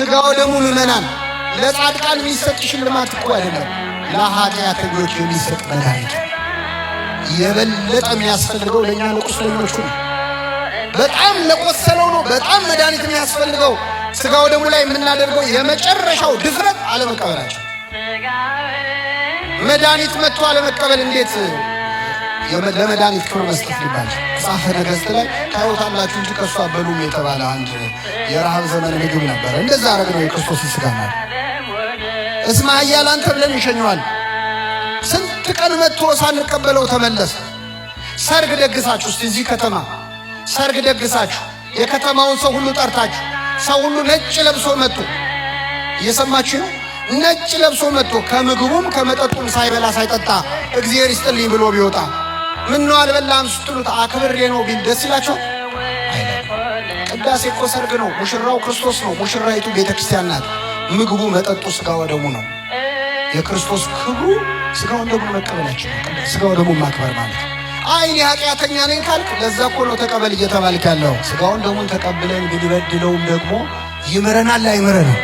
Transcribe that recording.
ስጋው ደሙ ምእመናን ለጻድቃን የሚሰጥ ሽልማት እኮ አይደለም፣ ለኃጢአተኞች የሚሰጥ መድኃኒት። የበለጠ የሚያስፈልገው ለእኛ ለቁስለኞቹ ነው። በጣም ለቆሰለው ነው በጣም መድኃኒት የሚያስፈልገው። ስጋው ደሙ ላይ የምናደርገው የመጨረሻው ድፍረት አለመቀበላቸው። መድኃኒት መጥቶ አለመቀበል እንዴት ለመድኃኒት ክብር መስጠት ሊባል መጽሐፈ ነገሥት ላይ ታዩታላችሁ እንጂ ከእሱ አትበሉም የተባለ አንድ የረሃብ ዘመን ምግብ ነበር። እንደዛ አረግነው የክርስቶስ ስጋ ማለት እስመ ኃያላን ተብለን ይሸኘዋል። ስንት ቀን መጥቶ ሳንቀበለው ተመለሰ። ሰርግ ደግሳችሁ እስቲ እዚህ ከተማ ሰርግ ደግሳችሁ የከተማውን ሰው ሁሉ ጠርታችሁ ሰው ሁሉ ነጭ ለብሶ መጥቶ እየሰማችሁ ነው። ነጭ ለብሶ መጥቶ ከምግቡም ከመጠጡም ሳይበላ ሳይጠጣ እግዚአብሔር ይስጥልኝ ብሎ ቢወጣ ምን ነው አልበላም ስትሉት አክብሬ ነው ቢል ደስ ይላችሁ? ቅዳሴ እኮ ሰርግ ነው። ሙሽራው ክርስቶስ ነው፣ ሙሽራይቱ ቤተክርስቲያን ናት። ምግቡ መጠጡ ስጋው ደሙ ነው። የክርስቶስ ክብሩ ስጋው ደሙ መቀበላችን ነው። ስጋው ደሙ ማክበር ማለት አይኔ ኃጢአተኛ ነኝ ካልክ ለዛ እኮ ነው ተቀበል እየተባልክ ያለው። ስጋውን ደሙን ተቀብለን ብንበድለውም ደግሞ ይምረናል አይምረንም?